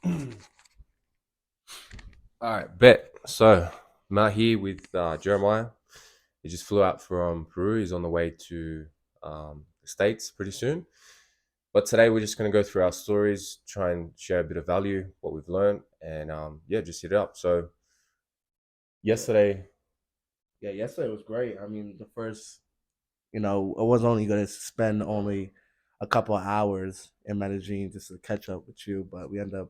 All right, bet. So I'm out here with Jeremiah. He just flew out from Peru. He's on the way to the States pretty soon. But today we're just going to go through our stories, try and share a bit of value, what we've learned, and yeah, just hit it up. So yesterday, Yeah, yesterday was great. I mean, the first, I was only going to spend only a couple of hours in Medellin just to catch up with you, but we ended up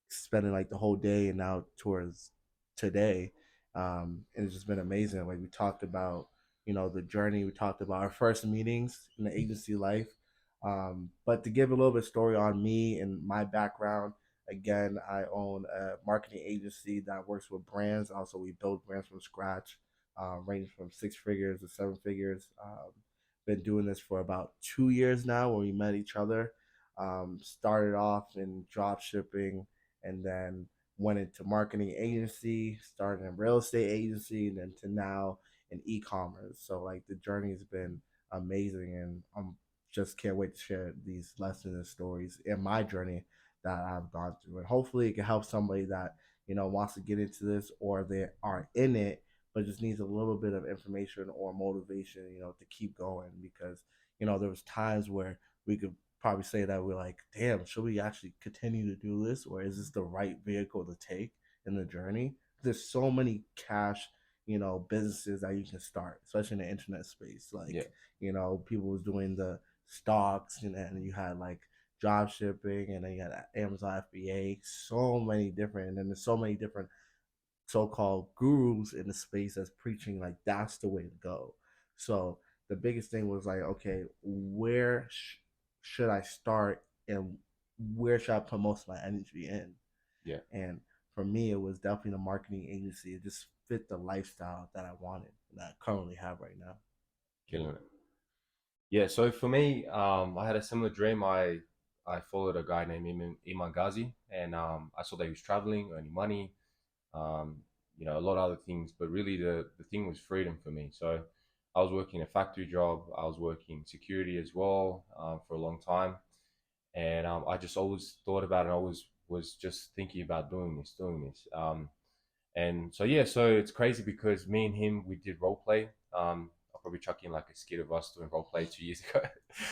spending like the whole day and now towards today. And it's just been amazing. Like we talked about, the journey. We talked about our first meetings in the agency life. But to give a little bit of story on me and my background, again, I own a marketing agency that works with brands. Also, we build brands from scratch, ranging from six figures to seven figures. Been doing this for about 2 years now when we met each other. Started off in drop shipping and then went into marketing agency, started in real estate agency, and then to now in e-commerce. So like the journey has been amazing, and I'm just can't wait to share these lessons and stories in my journey that I've gone through, and hopefully it can help somebody that wants to get into this or they are in it but just needs a little bit of information or motivation, to keep going because there was times where we could probably say that we're like, damn, should we actually continue to do this, or is this the right vehicle to take in the journey? There's so many cash, businesses that you can start, especially in the internet space. yeah, Like, people was doing the stocks, and you had like job shipping, and then you had Amazon FBA, so many different, and then there's so many different so-called gurus in the space that's preaching like that's the way to go. So the biggest thing was like, okay, where should I start and where should I put most of my energy in? yeah, And for me, it was definitely the marketing agency. It just fit the lifestyle that I wanted that I currently have right now. killing it. Yeah, so for me, I had a similar dream. I followed a guy named Iman Ghazi, and I saw that he was traveling, earning money, um, a lot of other things. But really, the thing was freedom for me. So I was working a factory job. I was working security as well for a long time, and I just always thought about it. And always was just thinking about doing this. And so yeah, so it's crazy because me and him we did role play. I'll probably chuck in like a skit of us doing role play 2 years ago,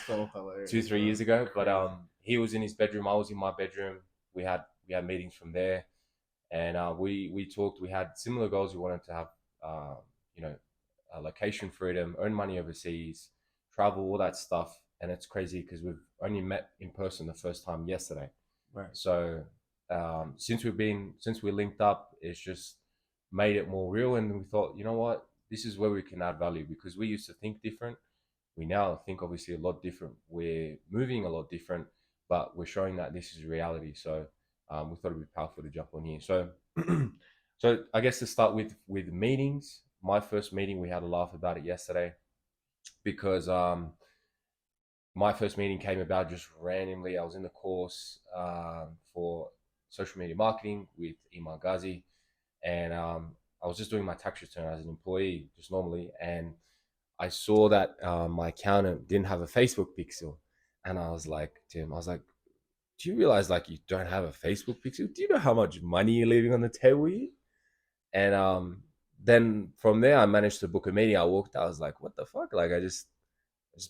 So two hilarious, three bro. years ago. But Crazy. he was in his bedroom, I was in my bedroom. We had meetings from there, and we talked. We had similar goals. We wanted to have uh, you know location freedom, earn money overseas, travel, all that stuff. And it's crazy because we've only met in person the first time yesterday. Right. So since we linked up, it's just made it more real. And we thought, you know what, this is where we can add value because we used to think different. We now think obviously a lot different. We're moving a lot different, but we're showing that this is reality. So we thought it'd be powerful to jump on here. So so I guess to start with meetings. My first meeting, we had a laugh about it yesterday because my first meeting came about just randomly. I was in the course for social media marketing with Iman Ghazi, and I was just doing my tax return as an employee, just normally, and I saw that my accountant didn't have a Facebook pixel, and I was like, Tim, I was like, do you realize like you don't have a Facebook pixel? Do you know how much money you're leaving on the table here? And then from there, I managed to book a meeting. I walked. I was like, what the fuck? Like I just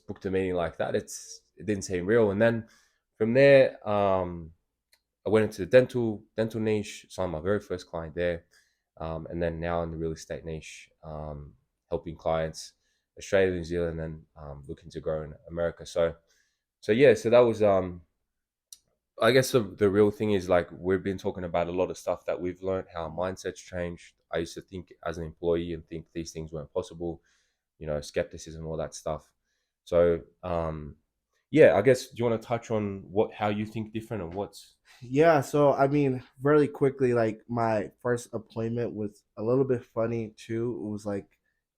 booked a meeting like that. It didn't seem real. And then from there, I went into the dental niche, signed my very first client there, and then now in the real estate niche, helping clients Australia, New Zealand, and looking to grow in America. So yeah, so that was I guess the real thing is like we've been talking about a lot of stuff that we've learned, how our mindsets changed. I used to think as an employee and think these things weren't possible, skepticism, all that stuff. So yeah, I guess do you want to touch on how you think different and what's Yeah, so I mean, really quickly, like my first appointment was a little bit funny too. It was like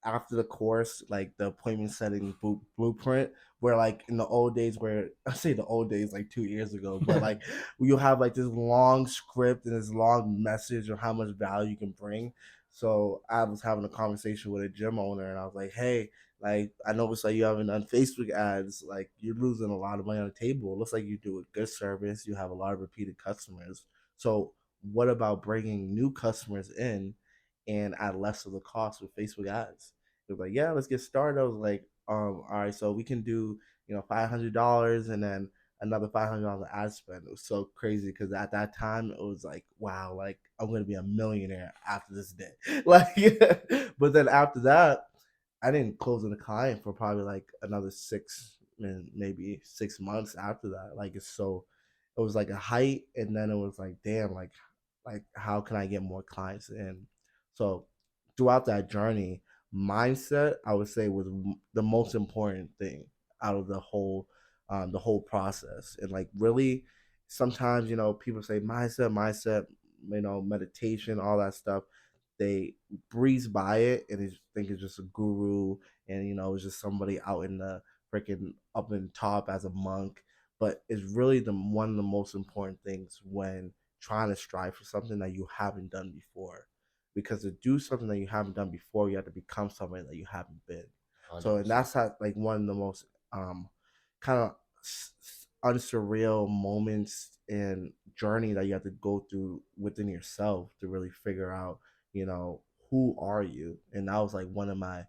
after the course, like the appointment setting blueprint, where like in the old days, where I say the old days, like 2 years ago, but like you have like this long script and this long message of how much value you can bring. So I was having a conversation with a gym owner, and I was like, "Hey, like I noticed like you haven't done Facebook ads. Like you're losing a lot of money on the table. It looks like you do a good service. You have a lot of repeated customers. So what about bringing new customers in and at less of the cost with Facebook ads? It was like, yeah, let's get started. I was like, all right, so we can do, $500 and then another $500 ad spend. It was so crazy because at that time it was like, wow, like I'm gonna be a millionaire after this day. Like, but then after that, I didn't close on a client for probably like another maybe 6 months after that. Like it was like a height, and then it was like, damn, like how can I get more clients in? So throughout that journey, mindset I would say was the most important thing out of the whole process. And like really, sometimes people say mindset, meditation, all that stuff. They breeze by it and they think it's just a guru, and it's just somebody out in the freaking up in top as a monk. But it's really the one of the most important things when trying to strive for something that you haven't done before. Because to do something that you haven't done before, you have to become somebody that you haven't been. So, and 100%. that's how, like one of the most kind of unsurreal moments and journey that you have to go through within yourself to really figure out, you know, who are you? And that was like one of my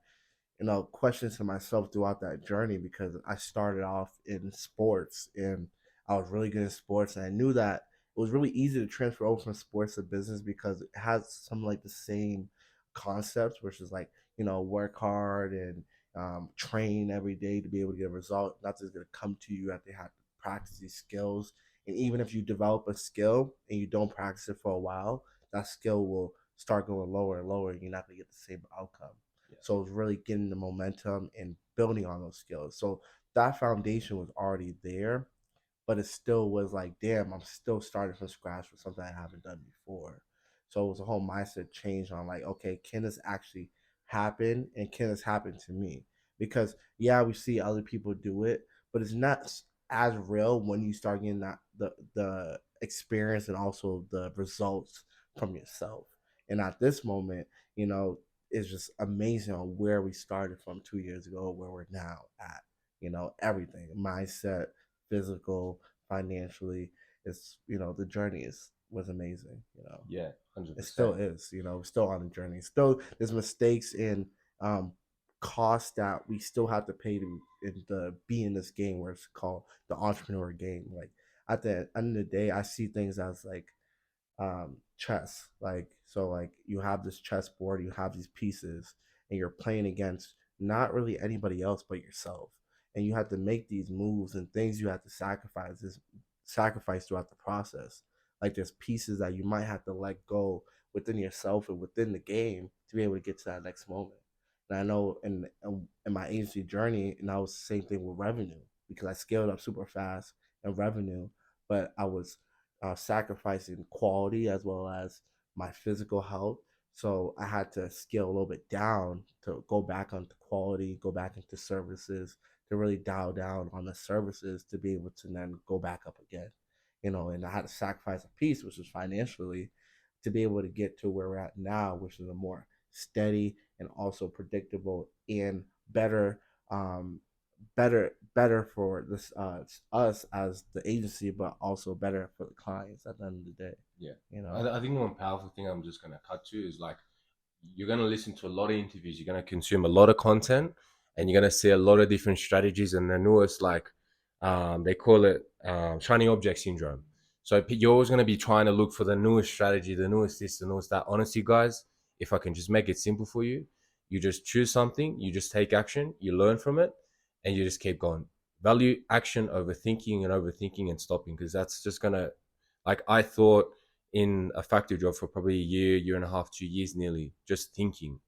questions to myself throughout that journey, because I started off in sports and I was really good in sports, and I knew that it was really easy to transfer over from sports to business because it has some like the same concepts, which is like work hard and train every day to be able to get a result. Not just going to come to you. You have to practice these skills, and even if you develop a skill and you don't practice it for a while, that skill will start going lower and lower, and you're not going to get the same outcome. Yeah. So it's really getting the momentum and building on those skills. So that foundation was already there, but it still was like, damn, I'm still starting from scratch with something I haven't done before. So it was a whole mindset change on like, okay, can this actually happen, and can this happen to me? Because yeah, we see other people do it, but it's not as real when you start getting that the experience and also the results from yourself. And at this moment, is just amazing on where we started from 2 years ago, where we're now at. Everything, mindset, physical, financially. It's the journey is was amazing. Yeah, It 100%. still is. Still on the journey. Still, there's mistakes and costs that we still have to pay to be in this game, where it's called the entrepreneur game. Like at the end of the day, I see things as like chess. Like, so like you have this chessboard, you have these pieces, and you're playing against not really anybody else but yourself. And you have to make these moves and things you have to sacrifice throughout the process. Like there's pieces that you might have to let go within yourself and within the game to be able to get to that next moment. And I know in my agency journey, and that was the same thing with revenue, because I scaled up super fast in revenue, but I was sacrificing quality as well as my physical health. So I had to scale a little bit down to go back onto quality, go back into services, to really dial down on the services to be able to then go back up again. And I had to sacrifice a piece, which was financially, to be able to get to where we're at now, which is a more steady and also predictable and better better for this us as the agency, but also better for the clients at the end of the day. Yeah. You know. I think one powerful thing I'm just going to cut to is like, you're going to listen to a lot of interviews, you're going to consume a lot of content, and you're going to see a lot of different strategies. And the newest, like, they call it shiny object syndrome. So you're always going to be trying to look for the newest strategy, the newest this, the newest that. Honestly, guys, if I can just make it simple for you, you just choose something, you just take action, you learn from it, and you just keep going. Value action over thinking and overthinking and stopping, because that's just going to, like, I thought in a factory job for probably a year and a half, 2 years nearly, just thinking,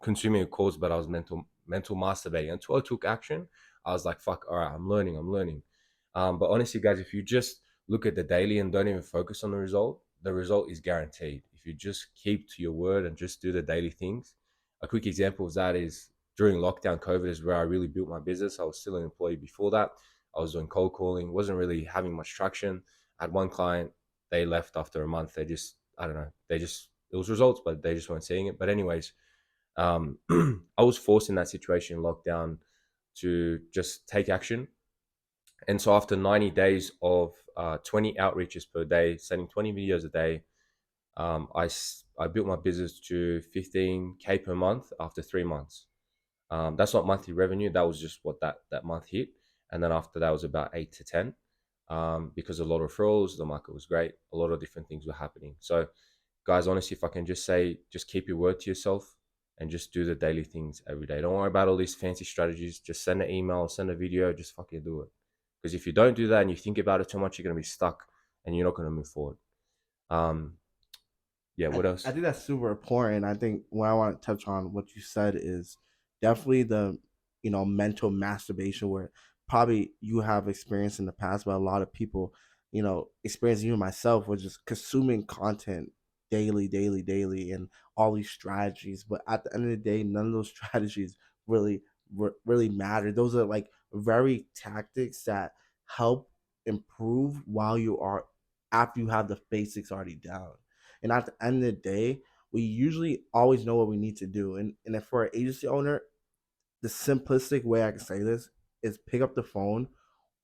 consuming a course, but I was mental masturbating until I took action. I was like, fuck, all right, I'm learning. But honestly, guys, if you just look at the daily and don't even focus on the result is guaranteed. If you just keep to your word and just do the daily things. A quick example of that is during lockdown, COVID is where I really built my business. I was still an employee before that. I was doing cold calling, wasn't really having much traction. I had one client, they left after a month. They just, I don't know, it was results, but they just weren't seeing it. But anyways, I was forced in that situation in lockdown to just take action And so after 90 days of 20 outreaches per day, sending 20 videos a day, I built my business to 15K per month after 3 months. That's not monthly revenue. That was just what that month hit. And then after that was about 8 to 10, because a lot of referrals, the market was great. A lot of different things were happening. So guys, honestly, if I can just say, just keep your word to yourself and just do the daily things every day. Don't worry about all these fancy strategies. Just send an email, send a video, just fucking do it. Because if you don't do that and you think about it too much, you're gonna be stuck and you're not gonna move forward. Um, yeah. I, What I else? think that's super important. I think what I want to touch on what you said is definitely the mental masturbation where probably you have experienced in the past, but a lot of people experience even myself was just consuming content daily, daily, daily, and all these strategies. But at the end of the day, none of those strategies really really matter. Those are like very tactics that help improve while you are after you have the basics already down. And at the end of the day, we usually always know what we need to do. And if for an agency owner, the simplistic way I can say this is pick up the phone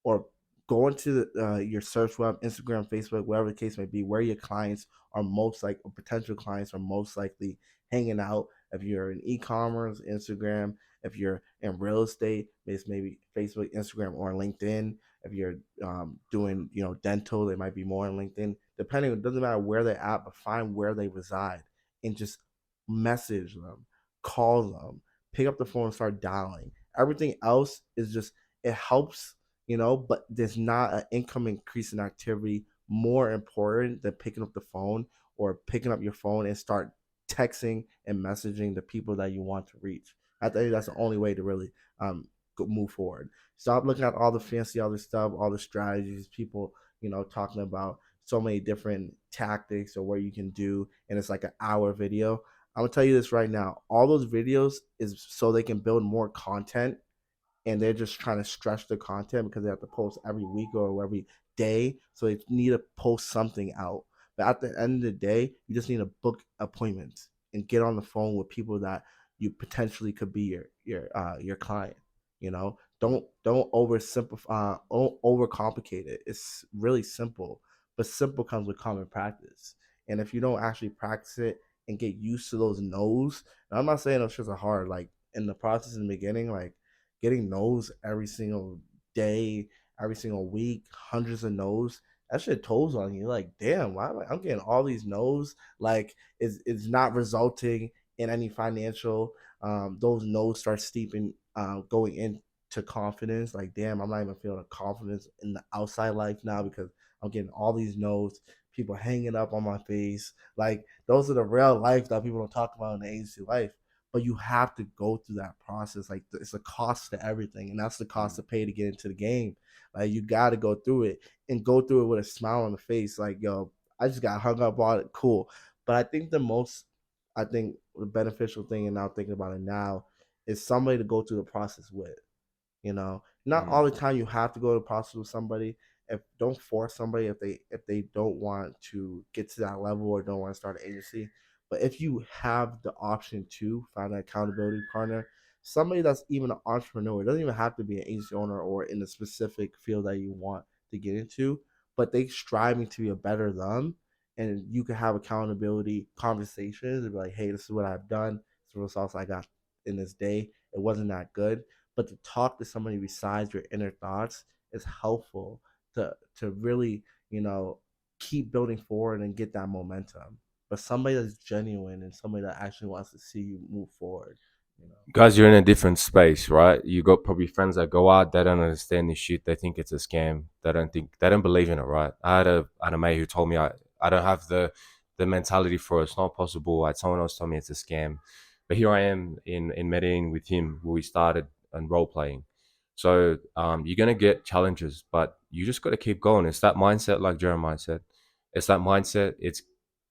or go into your search web, Instagram, Facebook, whatever the case may be, where your clients are most like, or potential clients are most likely hanging out. If you're in e-commerce, Instagram. If you're in real estate, it's maybe Facebook, Instagram, or LinkedIn. If you're doing, dental, they might be more on LinkedIn. Depending, it doesn't matter where they're at, but find where they reside and just message them, call them, pick up the phone and start dialing. Everything else is just, it helps, but there's not an income increase in activity more important than picking up the phone or picking up your phone and start texting and messaging the people that you want to reach. I think that's the only way to really move forward. Stop looking at all the fancy other stuff, all the strategies, people, talking about so many different tactics or what you can do, and it's like an hour video. I'm gonna tell you this right now. All those videos is so they can build more content, and they're just trying to stretch the content because they have to post every week or every day. So they need to post something out. But at the end of the day, you just need to book appointments and get on the phone with people that you potentially could be your client. Don't oversimplify, overcomplicate it. It's really simple, but simple comes with common practice. And if you don't actually practice it and get used to those no's, and I'm not saying those shits are hard. Like in the process in the beginning, like getting no's every single day, every single week, hundreds of no's, that shit tolls on you. Like, damn, why am I'm getting all these no's? Like, it's not resulting in any financial. Those no's start steeping, going into confidence. Like, damn, I'm not even feeling confidence in the outside life now because I'm getting all these no's. People hanging up on my face. Like, those are the real life that people don't talk about in the agency life, but you have to go through that process. Like it's a cost to everything, and that's the cost to pay to get into the game. Like you got to go through it and go through it with a smile on the face. Like yo, I just got hung up on it. Cool, but I think the beneficial thing, and now thinking about it now, is somebody to go through the process with. Not all Mm, the time you have to go to the process with somebody. If don't force somebody if they don't want to get to that level or don't want to start an agency. But if you have the option to find an accountability partner, somebody that's even an entrepreneur, it doesn't even have to be an agency owner or in the specific field that you want to get into, but they striving to be a better them, and you can have accountability conversations and be like, hey, this is what I've done, this is the results I got in this day. It wasn't that good, but to talk to somebody besides your inner thoughts is helpful to really keep building forward and get that momentum. But somebody that's genuine and somebody that actually wants to see you move forward. you know Guys, you're in a different space, right? You got probably friends that go out, they don't understand this shit. They think it's a scam. They don't believe in it, right? I had a mate who told me I don't have the mentality for it. It's not possible. I had someone else told me it's a scam. But here I am in Medellin with him, where we started and role playing. So you're gonna get challenges, but you just got to keep going. It's that mindset, like Jeremiah said. It's that mindset. It's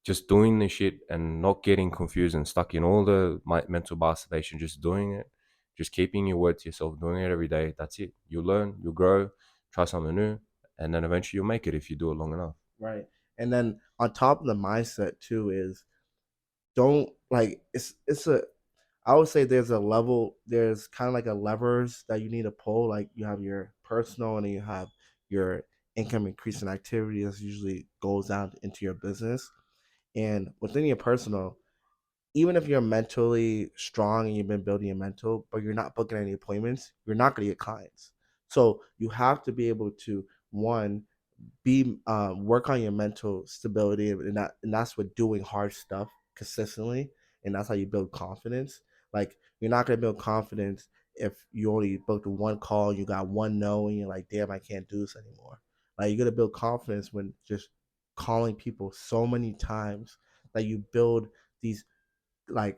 just doing the shit and not getting confused and stuck in all the mental masturbation. Just doing it, just keeping your word to yourself, doing it every day. That's it. You learn, you grow, try something new, and then eventually you'll make it if you do it long enough. right. And then on top of the mindset too is, don't like it's a I would say there's a level, there's kind of like a levers that you need to pull. Like you have your personal, and then you have your income increasing activity that usually goes down into your business. And within your personal, even if you're mentally strong and you've been building your mental, but you're not booking any appointments, you're not going to get clients. So you have to be able to, one, be work on your mental stability, and that's with doing hard stuff consistently, and that's how you build confidence. Like, you're not gonna build confidence if you only booked one call, you got one no, and you're like, damn, I can't do this anymore. Like, you're gonna build confidence when just calling people so many times that you build these, like,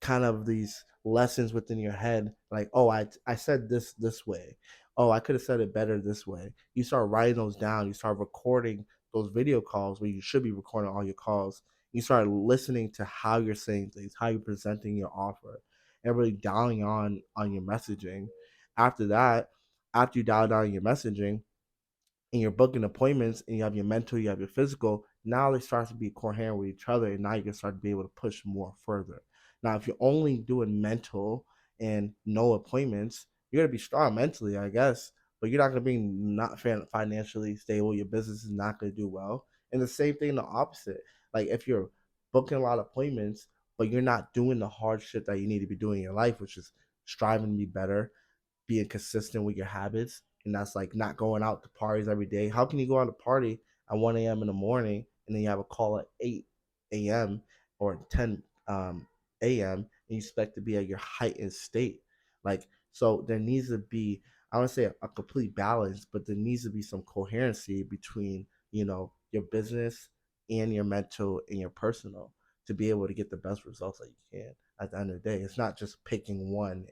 kind of these lessons within your head, like, oh, I said this way, oh, I could have said it better this way. You start writing those down, you start recording those video calls where you should be recording all your calls. You start listening to how you're saying things, how you're presenting your offer, and really dialing on your messaging. After that, after you dial down your messaging and you're booking appointments and you have your mental, you have your physical, now they start to be coherent with each other, and now you can start to be able to push more further. Now, if you're only doing mental and no appointments, you're gonna be strong mentally, I guess, but you're not gonna be not financially stable. Your business is not gonna do well. And the same thing, the opposite. Like, if you're booking a lot of appointments, but you're not doing the hard shit that you need to be doing in your life, which is striving to be better, being consistent with your habits, and that's like not going out to parties every day. How can you go out to party at 1 a.m. in the morning and then you have a call at 8 a.m. or 10 a.m. and you expect to be at your heightened state? Like, so there needs to be, I don't say a complete balance, but there needs to be some coherency between, your business and your mental and your personal, to be able to get the best results that you can at the end of the day. It's not just picking one